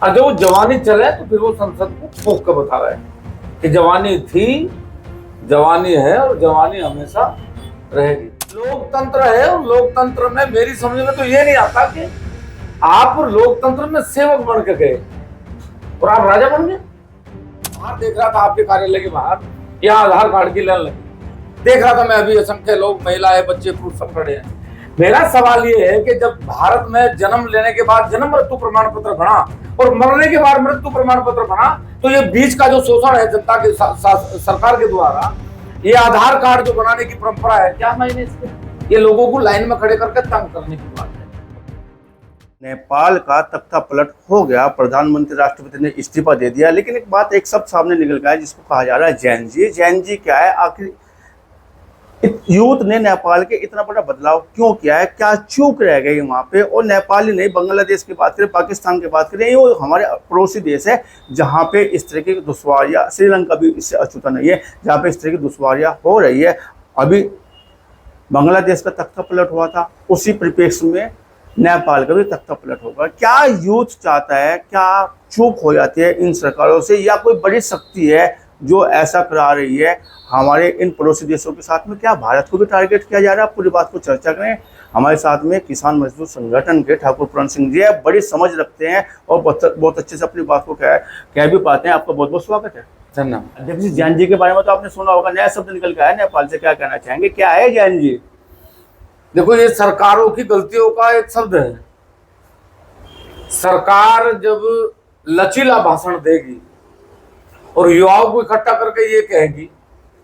और जब वो जवानी चले तो फिर वो संसद को फूंक कर बता रहे हैं कि जवानी थी, जवानी है और जवानी हमेशा रहेगी। लोकतंत्र है और लोकतंत्र में मेरी समझ में तो ये नहीं आता कि आप लोकतंत्र में सेवक बन के गए और आप राजा बन गए। बाहर देख रहा था आपके कार्यालय के बाहर, यहाँ आधार कार्ड की लाइन लगी, देख रहा था मैं अभी असंख्य लोग, महिलाएं, बच्चे, पुरुष सब खड़े हैं। मेरा सवाल ये है कि जब भारत में जन्म लेने के बाद जन्म मृत्यु प्रमाण पत्र बना और मरने के बाद मृत्यु प्रमाण पत्र बना, तो ये बीच का जो शोषण है जनता के सरकार के द्वारा, ये आधार कार्ड जो बनाने की परंपरा है, क्या मायने इसके? ये लोगों को लाइन में खड़े करके तंग करने की बात है। नेपाल का तख्ता पलट हो गया, प्रधानमंत्री राष्ट्रपति ने इस्तीफा दे दिया। लेकिन एक बात एक सब सामने निकल गया है जिसको कहा जा रहा है जैन जी। जैन जी क्या है आखिर? यूथ ने नेपाल के इतना बड़ा बदलाव क्यों किया है? क्या चूक रह गई वहाँ पे? और नेपाल ही नहीं, बांग्लादेश की बात करें, पाकिस्तान की बात करें, ये हमारे पड़ोसी देश है जहाँ पे इस तरह की दुश्वारियाँ, श्रीलंका भी इससे अछूता नहीं है, जहाँ पे इस तरह की दुश्वारियाँ हो रही है। अभी बांग्लादेश का तख्ता पलट हुआ था, उसी परिप्रेक्ष्य में नेपाल का भी तख्ता पलट होगा। क्या यूथ चाहता है? क्या चूक हो जाती है इन सरकारों से, या कोई बड़ी शक्ति है जो ऐसा करा रही है हमारे इन पड़ोसी देशों के साथ में? क्या भारत को भी टारगेट किया जा रहा है? पूरी बात को चर्चा करें। हमारे साथ में किसान मजदूर संगठन के ठाकुर पूरन सिंह जी है, बड़ी समझ रखते हैं और बहुत अच्छे से अपनी बात को कह भी पाते हैं। आपका बहुत बहुत स्वागत है। धन्यवाद। अध्यक्ष जी, जैन जी के बारे में तो आपने सुना होगा, नया शब्द निकल के आया नेपाल से, क्या कहना चाहेंगे? क्या है जैन जी? देखो, ये सरकारों की गलतियों का एक शब्द है। सरकार जब लचीला भाषण देगी और युवाओं को इकट्ठा करके ये कहेगी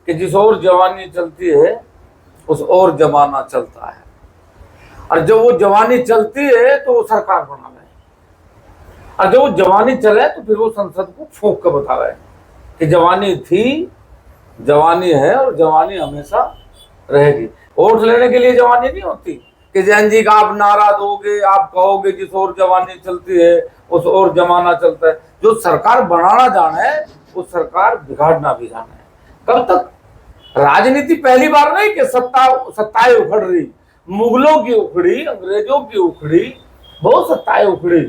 कि जिस ओर जवानी चलती है उस ओर जमाना चलता है, और जब वो जवानी चलती है तो वो सरकार बना रहे हैं, और जब वो जवानी चले तो फिर वो संसद को फूंक कर बता रहे हैं कि जवानी थी, जवानी है और जवानी हमेशा रहेगी। वोट लेने के लिए जवानी नहीं होती कि जैन जी का आप नारा दोगे, आप कहोगे जिस ओर जवानी चलती है उस ओर जमाना चलता है। जो सरकार बनाना जाने उस सरकार बिगाड़ना भी जाने। कब तक? राजनीति पहली बार नहीं कि सत्ताएं उखड़ रही, मुगलों की उखड़ी, अंग्रेजों की उखड़ी, बहुत सत्ताएं उखड़ी।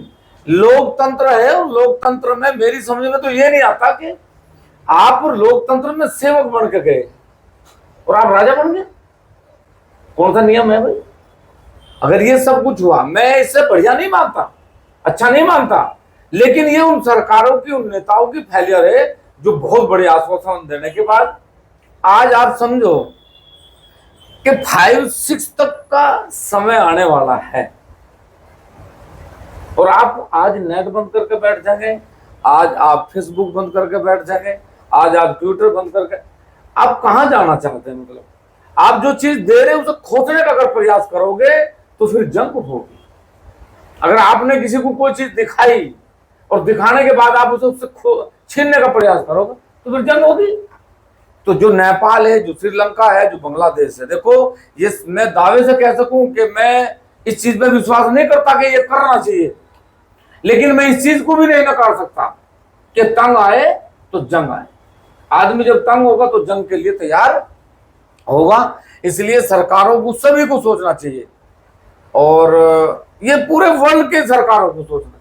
लोकतंत्र है और लोकतंत्र में मेरी समझ में तो ये नहीं आता कि आप लोकतंत्र में सेवक बन के गए और आप राजा बन गए। कौन सा नियम है भाई? अगर ये सब कुछ हुआ, मैं इससे बढ़िया नहीं मानता, अच्छा नहीं मानता, लेकिन ये उन सरकारों की, उन नेताओं की फेलियर है जो बहुत बड़े आश्वासन देने के बाद आज आप समझो कि 5-6 तक का समय आने वाला है और आप आज नेट बंद करके बैठ जाएंगे, आज आप फेसबुक बंद करके बैठ जाएंगे, आज आप ट्विटर बंद करके, आप कहां जाना चाहते हैं? मतलब आप जो चीज दे रहे हैं उसे खोजने का अगर प्रयास करोगे तो फिर जंग होगी। अगर आपने किसी को कोई चीज दिखाई और दिखाने के बाद आप उसे उससे छीनने का प्रयास करोगे तो फिर जंग होगी। तो जो नेपाल है, जो श्रीलंका है, जो बांग्लादेश है, देखो ये मैं दावे से कह सकूं कि मैं इस चीज में विश्वास नहीं करता कि ये करना चाहिए, लेकिन मैं इस चीज को भी नहीं नकार सकता कि तंग आए तो जंग आए। आदमी जब तंग होगा तो जंग के लिए तैयार होगा। इसलिए सरकारों को, सभी को सोचना चाहिए और ये पूरे वर्ल्ड के सरकारों को सोचना चाहिए।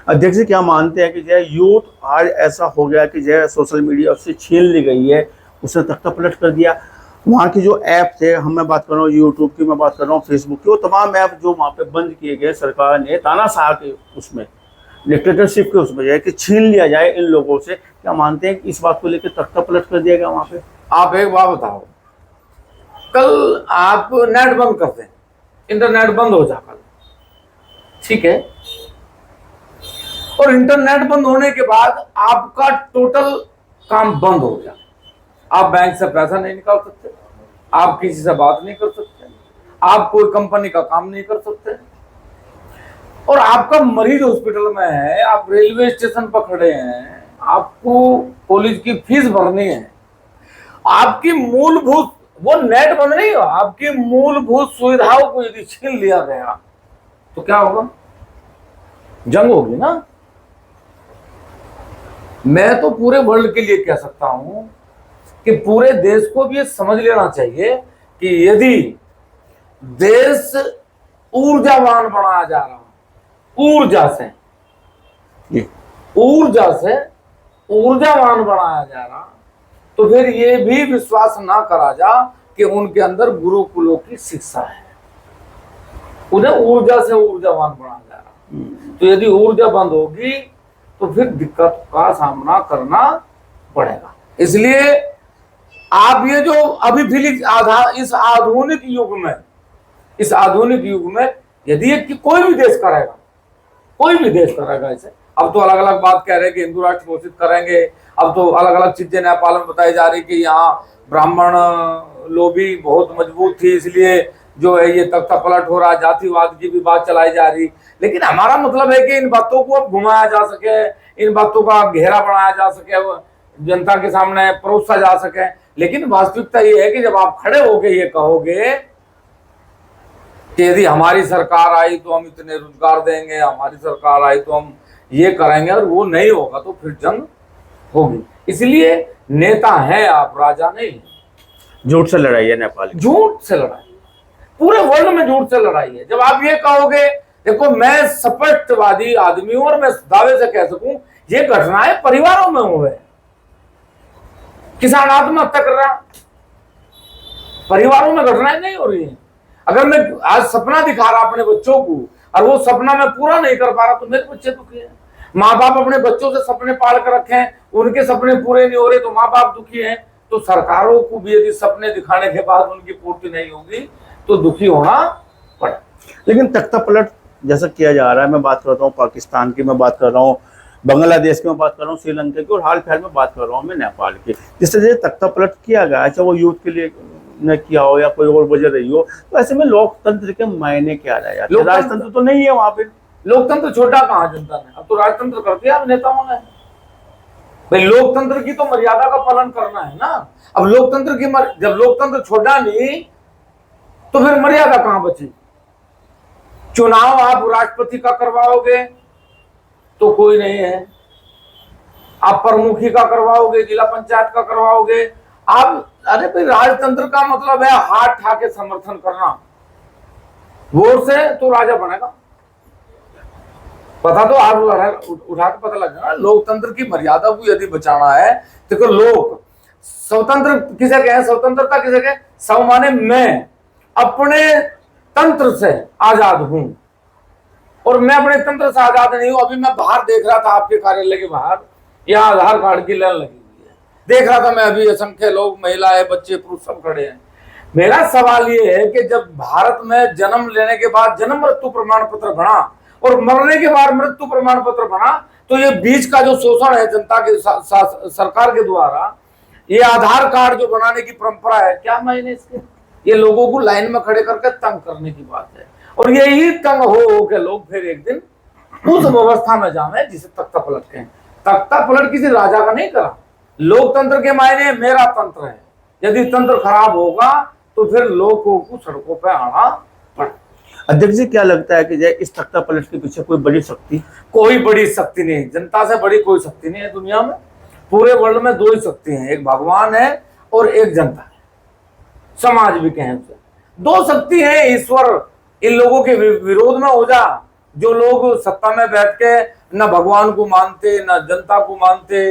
अध्यक्ष जी, क्या मानते हैं कि जो यूथ आज ऐसा हो गया कि जो सोशल मीडिया उससे छीन ली गई है, उसने तख्ता पलट कर दिया? वहाँ की जो ऐप थे, मैं बात कर रहा हूँ यूट्यूब की, मैं बात कर रहा हूँ फेसबुक की, वो तमाम ऐप जो वहाँ पे बंद किए गए, सरकार ने तानाशाह के उसमें, डिक्टेटरशिप के उसमें जाए कि छीन लिया जाए इन लोगों से। क्या मानते हैं कि इस बात को लेकर तख्ता पलट कर दिया गया वहाँ पे? आप एक बात बताओ, कल आप नेट बंद कर दें, इंटरनेट बंद हो जाए कल, ठीक है, और इंटरनेट बंद होने के बाद आपका टोटल काम बंद हो गया। आप बैंक से पैसा नहीं निकाल सकते, आप किसी से बात नहीं कर सकते, आप कोई कंपनी का काम नहीं कर सकते, और आपका मरीज हॉस्पिटल में है, आप रेलवे स्टेशन पर खड़े हैं, आपको कॉलेज की फीस भरनी है, आपकी मूलभूत, वो नेट बंद नहीं हो, आपकी मूलभूत सुविधाओं को यदि छीन लिया गया तो क्या होगा? जंग होगी ना। मैं तो पूरे वर्ल्ड के लिए कह सकता हूं कि पूरे देश को भी ये समझ लेना चाहिए कि यदि देश ऊर्जावान बनाया जा रहा है, ऊर्जा से, जी। ऊर्जा से ऊर्जावान बनाया जा रहा, तो फिर ये भी विश्वास ना करा जा कि उनके अंदर गुरुकुलों की शिक्षा है, उन्हें ऊर्जा से ऊर्जावान बनाया जा रहा। तो यदि ऊर्जा बंद होगी तो फिर दिक्कत का सामना करना पड़ेगा। इसलिए आप ये जो अभी फिर इस आधुनिक युग में यदि ये कोई भी देश करेगा इसे, अब तो अलग अलग बात कह रहे हैं कि हिंदू राष्ट्र घोषित करेंगे, अब तो अलग अलग चीजें नेपाल में बताई जा रही कि यहाँ ब्राह्मण लोबी बहुत मजबूत थी, इसलिए जो है ये तख्ता पलट हो रहा, जातिवाद की भी बात चलाई जा रही। लेकिन हमारा मतलब है कि इन बातों को अब घुमाया जा सके, इन बातों का घेरा बनाया जा सके, जनता के सामने परोसा जा सके। लेकिन वास्तविकता ये है कि जब आप खड़े होके ये कहोगे कि यदि हमारी सरकार आई तो हम इतने रोजगार देंगे, हमारी सरकार आई तो हम ये करेंगे, और वो नहीं होगा तो फिर जंग होगी। इसलिए नेता है आप, राजा नहीं। झूठ से लड़ाई है नेपाल की। झूठ से लड़ाई, पूरे वर्ल्ड में झूठ से लड़ाई है। जब आप ये कहोगे, देखो मैं स्पष्टवादी आदमी हूं और मैं दावे से कह सकूं ये घटनाएं परिवारों में हुए, किसान आत्महत्या कर रहा, परिवारों में घटनाएं नहीं हो रही हैं। अगर मैं आज सपना दिखा रहा अपने बच्चों को और वो सपना मैं पूरा नहीं कर पा रहा तो मेरे बच्चे दुखी हैं। माँ बाप अपने बच्चों से सपने पाल कर रखे हैं, उनके सपने पूरे नहीं हो रहे तो माँ बाप दुखी हैं। तो सरकारों को भी यदि सपने दिखाने के बाद उनकी पूर्ति नहीं होगी तो दुखी होना पड़े। लेकिन तख्ता पलट जैसा किया जा रहा है, मैं बात करता हूँ पाकिस्तान की, मैं बात कर रहा हूँ बांग्लादेश की, मैं बात कर रहा हूँ श्रीलंका की, और हाल फिलहाल में बात कर रहा हूँ मैं नेपाल की। जिस तरह से तख्ता पलट किया गया, चाहे वो यूथ के लिए न किया हो या कोई और वजह रही हो, तो ऐसे में लोकतंत्र के मायने क्या रह जाते हैं? राजतंत्र तो नहीं है वहां पे। लोकतंत्र छोटा कहाँ जनता ने, अब तो राजतंत्र कर दिया नेताओं ने। भाई लोकतंत्र की तो मर्यादा का पालन करना है ना। अब लोकतंत्र की जब लोकतंत्र छोड़ा नहीं तो फिर मर्यादा कहां बची। चुनाव आप राष्ट्रपति का करवाओगे तो कोई नहीं है, आप प्रमुखी का करवाओगे, जिला पंचायत का करवाओगे आप। अरे भाई राजतंत्र का मतलब है हाथ ठा के समर्थन करना, वोट से तो राजा बनेगा। पता तो आप उठा के पता लगेगा। लोकतंत्र की मर्यादा को यदि बचाना है तो लोक स्वतंत्र किसे कहें, स्वतंत्रता किसे कहें? स्व माने मैं अपने तंत्र से आजाद हूं, और मैं अपने तंत्र से आजाद नहीं हूं। अभी मैं बाहर देख रहा था आपके कार्यालय के बाहर, यहाँ आधार कार्ड की लाइन लगी हुई है, देख रहा था मैं अभी। असंख्य लोग, महिलाएं, बच्चे, पुरुष सब खड़े हैं। मेरा सवाल ये है कि जब भारत में जन्म लेने के बाद जन्म मृत्यु प्रमाण पत्र बना और मरने के बाद मृत्यु प्रमाण पत्र बना, तो ये बीच का जो शोषण है जनता के सरकार के द्वारा, ये आधार कार्ड जो बनाने की परंपरा है, क्या मायने इसके? ये लोगों को लाइन में खड़े करके तंग करने की बात है। और यही तंग हो के लोग फिर एक दिन उस व्यवस्था में जावे जिसे तख्ता पलट कहें। तख्ता पलट किसी राजा का नहीं करा। लोकतंत्र के मायने मेरा तंत्र है, यदि तंत्र खराब होगा तो फिर लोगों को सड़कों पर आना पड़े। अध्यक्ष जी, क्या लगता है कि इस तख्ता पलट के पीछे कोई बड़ी शक्ति? कोई बड़ी शक्ति नहीं, जनता से बड़ी कोई शक्ति नहीं है दुनिया में। पूरे वर्ल्ड में दो ही शक्ति हैं, एक भगवान है और एक जनता है, समाज भी कहें उसे। दो शक्ति है। ईश्वर इन लोगों के विरोध में हो जा, जो लोग सत्ता में बैठ के न भगवान को मानते न जनता को मानते,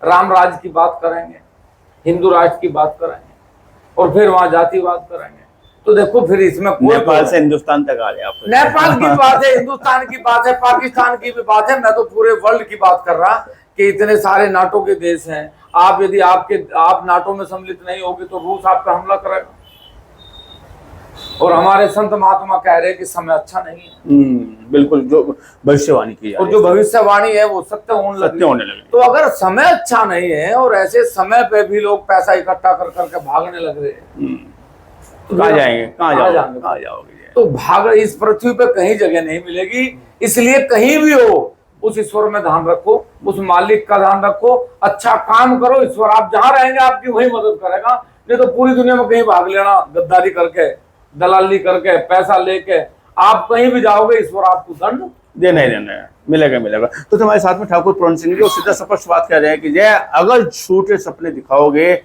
राम राज की बात करेंगे, हिंदू राष्ट्र की बात करेंगे और फिर वहां जातिवाद करेंगे। तो देखो फिर इसमें नेपाल से हिंदुस्तान तक आ गए आप। नेपाल की बात है, हिंदुस्तान की बात है, पाकिस्तान की भी बात है। मैं तो पूरे वर्ल्ड की बात कर रहा कि इतने सारे नाटो के देश हैं। आप यदि आप नाटो में सम्मिलित नहीं होगे तो रूस आप पे हमला करेगा। और हमारे संत महात्मा कह रहे हैं कि समय अच्छा नहीं है। बिल्कुल, जो भविष्यवाणी की और जो भविष्यवाणी है वो सत्य होने लगी। तो अगर समय अच्छा नहीं है और ऐसे समय पे भी लोग पैसा इकट्ठा कर करके भागने लग रहे हैं, तो कहाँ जाएंगे, कहाँ जाओगे? तो भाग इस पृथ्वी पे कहीं जगह नहीं मिलेगी। इसलिए कहीं भी हो उस ईश्वर में ध्यान रखो, उस मालिक का ध्यान रखो, अच्छा काम करो। ईश्वर आप जहां रहेंगे आपकी वही मदद करेगा। नहीं तो पूरी दुनिया में कहीं भाग लेना, गद्दारी करके, दलाली करके, पैसा लेके आप कहीं भी जाओगे, ईश्वर आपको दंड देना ही देना है, मिलेगा। तो तुम्हारे साथ में ठाकुर पूर्ण सिंह जी और सीधा स्पष्ट बात कह रहे हैं कि अगर झूठे सपने दिखाओगे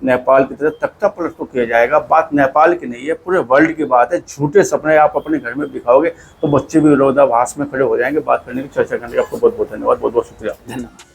नेपाल की तरह तख्ता पलट को किया जाएगा। बात नेपाल की नहीं है, पूरे वर्ल्ड की बात है। झूठे सपने आप अपने घर में दिखाओगे तो बच्चे भी विरोधाभास में खड़े हो जाएंगे। बात करने की, चर्चा करने का आपको बहुत बहुत धन्यवाद, बहुत बहुत शुक्रिया। धन्यवाद।